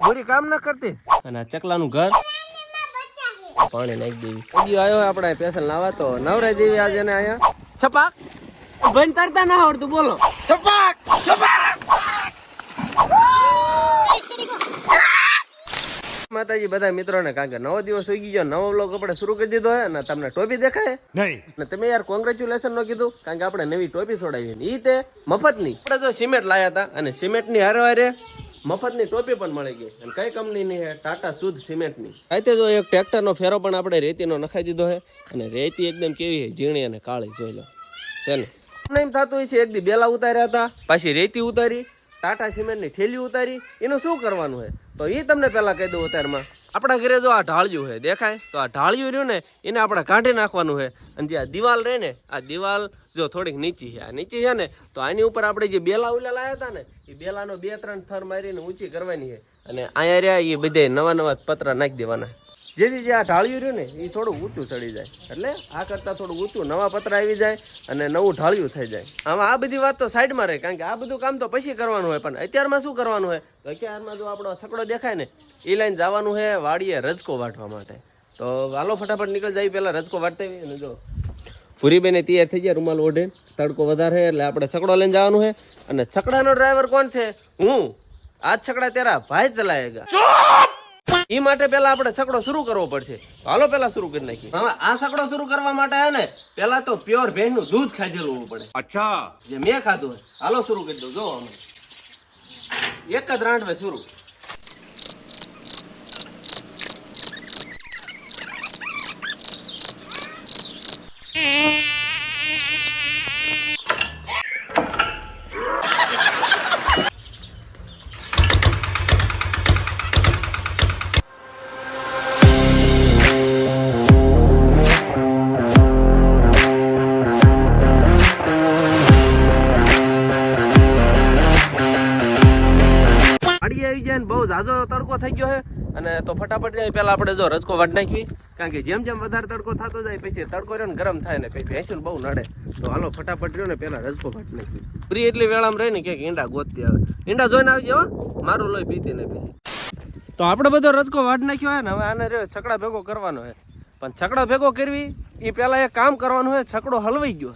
પૂરી કામ ન કરતી અને ચકલાનું ઘર પાણી નાખી દેવી. હજી આવ્યો આપણે પેસલ નાવા તો નવરાઈ દેવી આજે ને અહીંયા છપાક બંધ તરતા ના આવડતું બોલો છપાક છપાક. માતાજી બધા મિત્રોને કારણ કે નવો દિવસ ઉગી ગયો, નવો વ્લોગ આપણે શરૂ કરી દીધો હે ને તમને ટોપી દેખાય નહીં ને તમે યાર કોંગ્રેચ્યુલેશન નો કીધું કારણ કે આપણે નવી ટોપી છોડાવી ઈ તે મફતની. આપણે તો સિમેન્ટ લાયા હતા અને સિમેન્ટની હારે મફતની ટોપી પણ મળી ગઈ અને કઈ કંપનીની છે? ટાટા શુદ્ધ સિમેન્ટની. అయితే જો એક ટ્રેક્ટરનો ફેરો પણ આપણે રેતીનો નખાઈ દીધો છે અને રેતી એકદમ કેવી છે, ઝીણી અને કાળી. જોઈ લો છે ને એમ થતું હોય છે. એક દી બેલા ઉતાર્યા હતા, પાછી રેતી ઉતારી, ટાટા સિમેન્ટની થેલી ઉતારી. એનું શું કરવાનું છે તો એ તમને પેલા કહી દઉં. અત્યારમાં આપણા ઘરે જો આ ઢાળિયું છે દેખાય તો આ ઢાળિયું રહ્યું ને એને આપણે કાઢી નાખવાનું છે અને જે આ દિવાલ રહે ને આ દિવાલ જો થોડીક નીચી છે, આ નીચી છે ને તો આની ઉપર આપણે જે બેલા ઉલા લાયા હતા ને એ બેલાનો 2-3 થર મારીને ઊંચી કરવાની છે અને અહીંયા રહ્યા એ બધે નવા પતરા નાખી દેવાના જેથી જે આ ઢાળિયું રહ્યું ને એ થોડું ઊંચું ચડી જાય. એટલે આ કરતાં થોડું ઊંચું નવા પતરા આવી જાય અને નવું ઢાળિયું થઈ જાય. આમાં આ બધી વાત તો સાઈડમાં રહે કારણ કે આ બધું કામ તો પછી કરવાનું હોય. પણ અત્યારમાં શું કરવાનું હોય તો અત્યારમાં જો આપણો છકડો દેખાય ને એ લાઈન જવાનું છે વાડીએ રજકો વાટવા માટે. તો હાલો ફટાફટ નીકળ જાય. પહેલાં રજકો વાટતા અને જો પૂરીબેને તૈયાર થઈ ગયા, રૂમાલ ઓઢે. તડકો વધારે એટલે આપણે છકડો લઈને જવાનું છે અને છકડાનો ડ્રાઈવર કોણ છે? હું. આજ છકડા તેરા ભાઈ ચલાયેગા. એ માટે પેલા આપણે છકડો શરૂ કરવો પડશે. હાલો પેલા શરૂ કરી નાખીએ. હવે આ છકડો શરૂ કરવા માટે હે ને પેલા તો પ્યોર ભેંસનું દૂધ ખાધેલું હોવું પડે. અચ્છા, જે મેં ખાધું હોય. હાલો શરૂ કરી દઉં. જો અમે એક જ રાંઠવે શરૂ. બહુ ઝાઝો તડકો થઈ ગયો છે અને તો ફટાફટ પેલા આપણે જો રજકો વાટ નાખવી કારણ કે જેમ જેમ વધારે તડકો થતો જાય પછી તડકો રહ્યો ને ગરમ થાય ને પછી ભેંસું બહુ નડે. તો હાલો ફટાફટ રહ્યો ને પેલા રજકો વાટ નાખવી. ફ્રી એટલી વેળામાં રહી ને કે ઈંડા ગોતતી આવે. ઈંડા જોઈને આવજે હો, મારું લોહી પીતી ને પછી. તો આપણે બધો રજકો વાટ નાખ્યો હોય ને હવે આને રહ્યો છકડા ભેગો કરવાનો હોય. પણ છકડા ભેગો કરવી એ પેલા એક કામ કરવાનું હોય. છકડો હલવાઈ ગયો.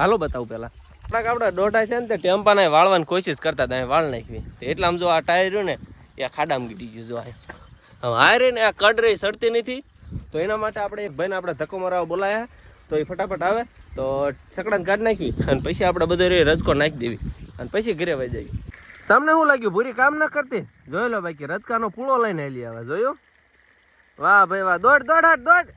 હાલો બતાવું પેલા. આપણે દોઢા છે ને તે ટેમ્પાને વાળવાની કોશિશ કરતા હતા, વાળ નાખવી. એટલે આમ જો આ ટાયર રહ્યું ને એ ખાડામાં ગીટી ગયું. જો હવે આ રે ને આ કડ રહી સડતી નથી તો એના માટે આપણે એક ભાઈને આપણે ધક્કો મારવા બોલાયા તો એ ફટાફટ આવે તો છકડાને કાઢી નાખવી અને પછી આપણે બધો રજકો નાખી દેવી અને પછી ઘરે વહી જવી. તમને શું લાગ્યું ભૂરી કામ ના કરતી? જોઈ લો બાકી રજકાનો પૂળો લઈને હેલી આવે. જોયું? વાહ ભાઈ વાહ. દોડ દોડ હાટ દોડ.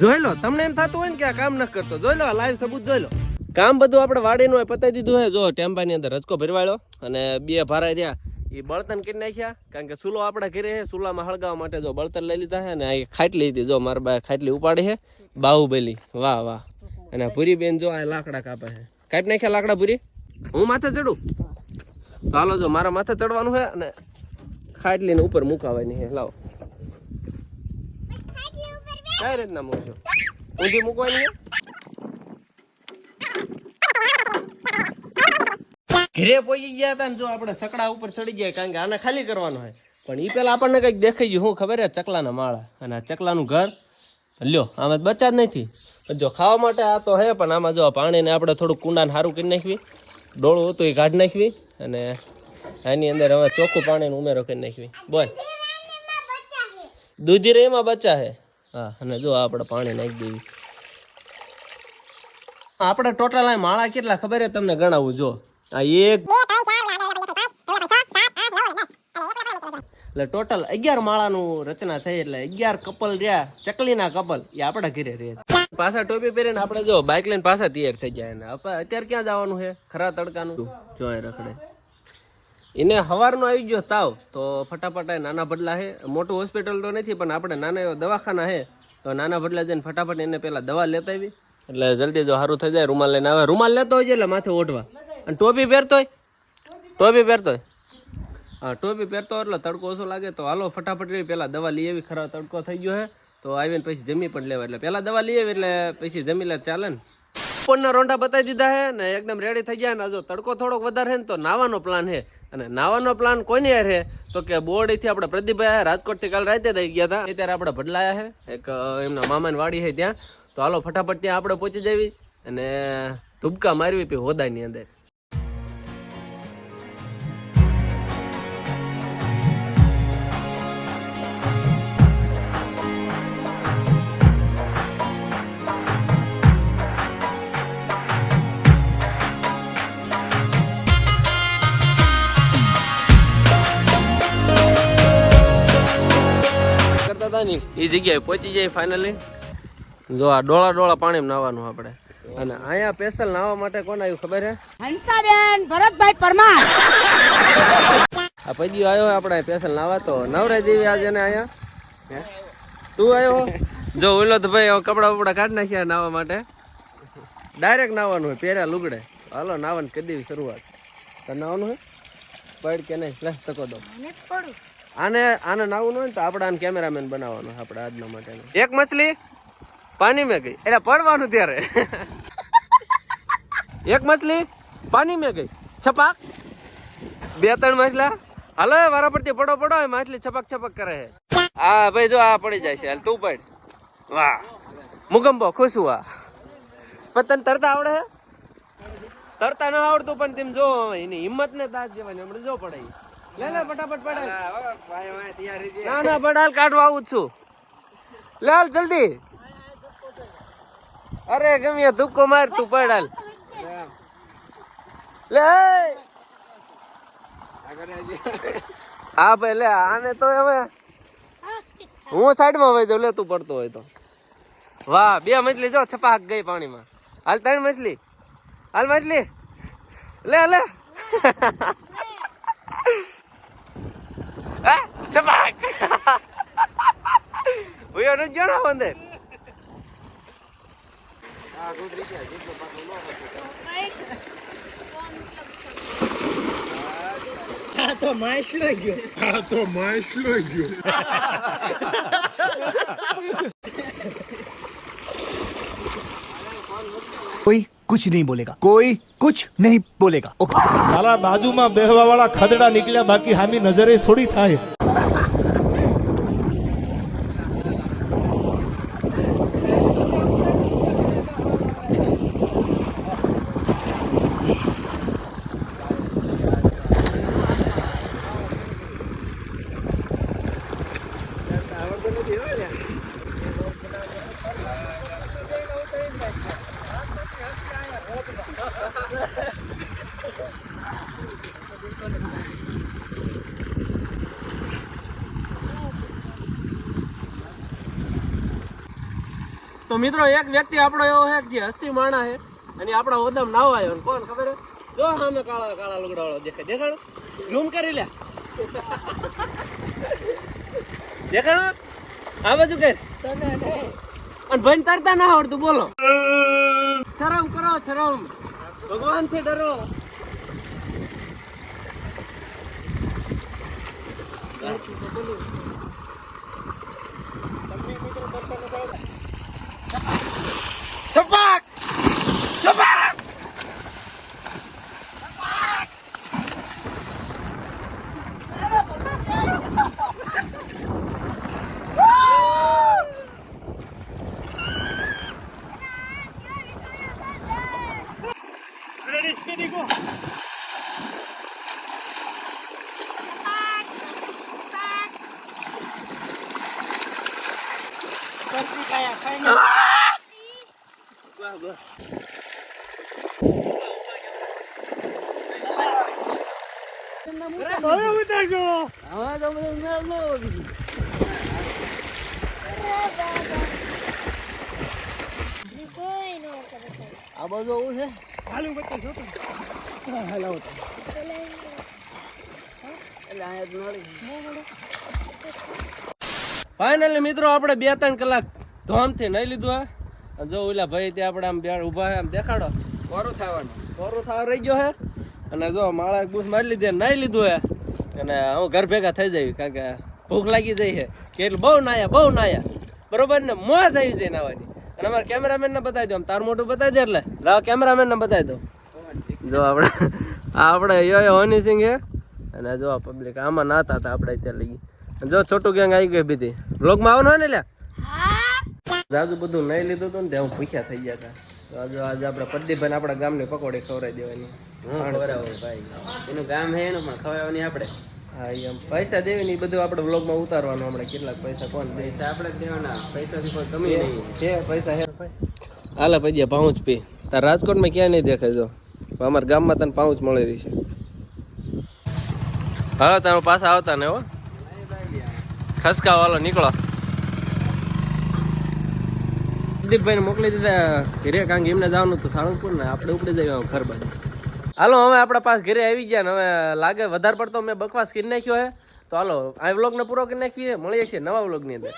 જોઈ લો તમને એમ થતું હોય ને કે આ કામ ન કરતો. જોઈ લો લાઈવ સબૂત જોઈ લો. કામ બધું આપણે વાડીનું હોય પતાવી દીધું હોય. જો ટેમ્પાની અંદર રજકો ભરવાડ્યો અને 2 ભારા રહ્યા એ બળતણ કરી નાખ્યા કારણ કે ચૂલો આપણા ઘરે છે. ચૂલામાં હળગાવવા માટે જો બળતણ લઈ લીધા છે અને આ ખાટલી હતી. જો મારા બા ખાટલી ઉપાડી છે. બાહુબલી. વાહ વાહ. અને ભૂરી બેન જો આ લાકડા કાપે છે. કાપી નાખ્યા લાકડા ભૂરી. હું માથે ચડું તો હાલો જો મારા માથે ચડવાનું છે અને ખાટલીને ઉપર મુકાવાની છે. લાવો કઈ રીતના મૂકજો? ઊંધી મૂકવાની છે. ઘરે પહોંચી ગયા હતા ને જો આપણે છકડા ઉપર ચડી ગયા કારણ કે આને ખાલી કરવાનો હોય. પણ એ પેલા આપણને કઈક દેખાઈ ગયું. શું ખબર? ચકલાના માળા અને આ ચકલાનું ઘર. લ્યો આમાં બચા જ નથી. જો ખાવા માટે આ તો હે પણ આમાં જો પાણીને આપણે થોડુંક કુંડાને સારું કરી નાખવી. ડોળું હતું એ કાઢી નાખવી અને આની અંદર હવે ચોખ્ખું પાણીનો ઉમેરો કરી નાખવી. બોલ દૂધી રે એમાં બચા છે. હા અને જો આપણે પાણી નાખી દેવી. આપણે ટોટલ આ માળા કેટલા ખબર છે તમને ગણાવું. જો આ 1 એટલે ટોટલ 11 માળાનું રચના થઈ. એટલે 11 કપલ રહ્યા. ચકલીના કપલ એ આપણા ઘરે રહે છે. પાછા ટોપી પહેરીને આપણે જો બાઇક લઈને પાછા તૈયાર થઈ જાય ને અત્યારે ક્યાં જવાનું છે? ખરા તડકાનું જો રખડે. એને સવારનો આવી ગયો તાવ તો ફટાફટ નાના ભડલા છે. મોટું હોસ્પિટલ તો નથી પણ આપણે નાના એવા દવાખાના છે તો નાના ભડલા જઈને ફટાફટ એને પેલા દવા લેતા આવી એટલે જલ્દી જો સારું થઈ જાય. રૂમાલ લઈને આવે. રૂમાલ લેતો હોય એટલે માથે ઓઢવા અને ટોપી પહેરતો હોય. હા ટોપી પહેરતો એટલે તડકો ઓછો લાગે. તો હાલો ફટાફટ રહી પેલા દવા લઈ આવી. ખરા તડકો થઈ ગયો છે તો આવીને પછી જમી પણ લેવા. એટલે પેલા દવા લઈ આવી એટલે પછી જમી લે ચાલે ને. બપોરના રોંઢા બતાવી દીધા છે ને એકદમ રેડી થઈ ગયા ને જો તડકો થોડોક વધારે છે ને તો નાવાનો પ્લાન છે અને નાવાનો પ્લાન કોની યાર છે તો કે બોર્ડથી આપણે પ્રદીપભાઈ રાજકોટથી કાલ રાતે થઈ ગયા હતા અત્યારે આપણે બદલાયા છે એક એમના મામાની વાડી છે ત્યાં તો હાલો ફટાફટ ત્યાં આપણે પહોંચી જવી અને ધુબકા મારવી પી હોદાની અંદર એ જગ્યાએ પહોંચી જાય ફાઇનલી જો આ ડોળા પાણી નાવાનું આપણે અને અહીંયા સ્પેશિયલ નાવા માટે કોણ આવ્યું ખબર હે હંસાબેન ભરતભાઈ પરમાર આ પૈડિયો આવ્યો આપણે સ્પેશિયલ નાવા તો નવરાઈ દેવી આજે ને અહીંયા તું આવ્યો જો ઓલો તો ભાઈ કપડા બપડા કાઢી નાખ્યા નાવા માટે ડાયરેક્ટ નાવાનું હોય પહેર્યા લુગડે હાલો નાવાની કરી દેવી શરૂઆત તો નાવાનું હોય પડ કે નહીં લે તકો દો આને નાવું હોય ને તો આપણે આને કેમેરામેન બનાવવાનો આપણે આજના માટે એક મછલી પાણી મેં ગઈ એટલે પડવાનું ત્યારે એક મછલી પાણી મેં ગઈ છપાક 2-3 માછલા હાલો વારા પરથી પડો માછલી છપક કરે છે હા ભાઈ જો આ પડી જાય છે હાલ તું પડ વાહ મુગંબો ખુશ હુઆ પતન તરતા આવડે હે તરતા ન આવડતું પણ તેમ જો એની હિંમત ને દાદ જેવાની હમણાં જો પડાય લે ફટાફટ પડાય ના પડાલ કાઢવા આવું છું લે હાલ જલ્દી અરે ગમે ધુક્કો માર તું પડાલ લે હા ભાઈ લે આને તો હવે હું સાઈડમાં વહી જાઉં લે તું પડતો હોય તો વાહ 2 મછલી જો છપાક ગઈ પાણીમાં હાલ 3 મછલી હાલ મછલી લે છપાક ઉયો ન ગયો ના બંદે તો માછલો ગયો कोई कुछ नहीं बोलेगा कोई कुछ नहीं बोलेगा साला बाजूમાં બેહવા વાળા ખદડા નીકળ્યા બાકી હામી નજરે થોડી થાય તો મિત્રો એક વ્યક્તિ આપણો એવો છે જે હસ્તી માણા છે અને આપણા હોદામ નાવ આવ્યો કોણ ખબર હે જો સામે કાળા લુગડા વાળો દેખાડ ઝૂમ કરી લે દેખાડો આ બાજુ કર અને ભાઈ તરતા ના આવડતું બોલો શરમ કરો શરમ ભગવાન છે ડરો છપાક આ બધું એવું છે હાલું બચ્ચે જોતો હેલો ફાઇનલી મિત્રો આપણે 2-3 કલાક ધોમથી નહીં લીધું હે જો ઓલા ભાઈ ત્યાં આપણે આમ ઊભા હે આમ દેખાડો કોરું થવા રહી ગયો હે અને જો માળા બૂસ મારી લીધી નહીં લીધું હે અને હું ઘર ભેગા થઈ જાય કારણ કે ભૂખ લાગી જાય છે કે એટલે બહુ નાયા બરોબર ને મોજ આવી જાય નાવાની અને અમારા કેમેરામેન ને બતાવી દો, આમ તારું મોઢું બતાવી દે એટલે લાવ કેમેરામેન ને બતાવી દો. જો આપણે યો હની સિંહ હે અને જો પબ્લિક આમાં નાતા હતા આપણે ત્યાં લઈ ગઈ. જો છોટું ગેંગ આવી ગઈ બીધી વ્લોગમાં આવવાનું હોય ને લ્યા. જાજુ બધું નહીં લીધું હતું ને ત્યાં હું ભૂખ્યા થઈ ગયા હતા. તો આજે આપણે પ્રદીપભાઈ આપણા ગામની પકોડી ખવડાવી દેવાની. ભાઈ એનું ગામ હે એનું પણ ખવડાવવાની આપણે. હા એમ પૈસા દેવી ને એ બધું આપણે વ્લોગમાં ઉતારવાનું. હમણાં કેટલાક પૈસા કોણ પૈસા આપણે જ દેવાના, પૈસાથી કોઈ કમી નહીં છે. પૈસા હે હાલે પછી પાઉચ પી. તાર રાજકોટમાં ક્યાંય નહીં દેખાય. જો અમારા ગામમાં તને પાઉચ મળી રહી છે. હાલો તમે પાછા આવતા ને હો ખસકા વાળો નીકળો. પ્રદીપભાઈ ને મોકલી દીધા ઘરે, કારણ કે એમને જવાનું તો સાળંગપુર ને આપણે ઉપડી જઈએ ઘર બાજુ. હાલો હવે આપણા પાસે ઘરે આવી ગયા ને હવે લાગે વધારે પડતો મેં બકવાસ કરી નાખ્યો હે. તો હાલો આ વ્લોગ ને પૂરો કરી નાખીએ. મળીએ છીએ નવા વ્લોગ ની અંદર.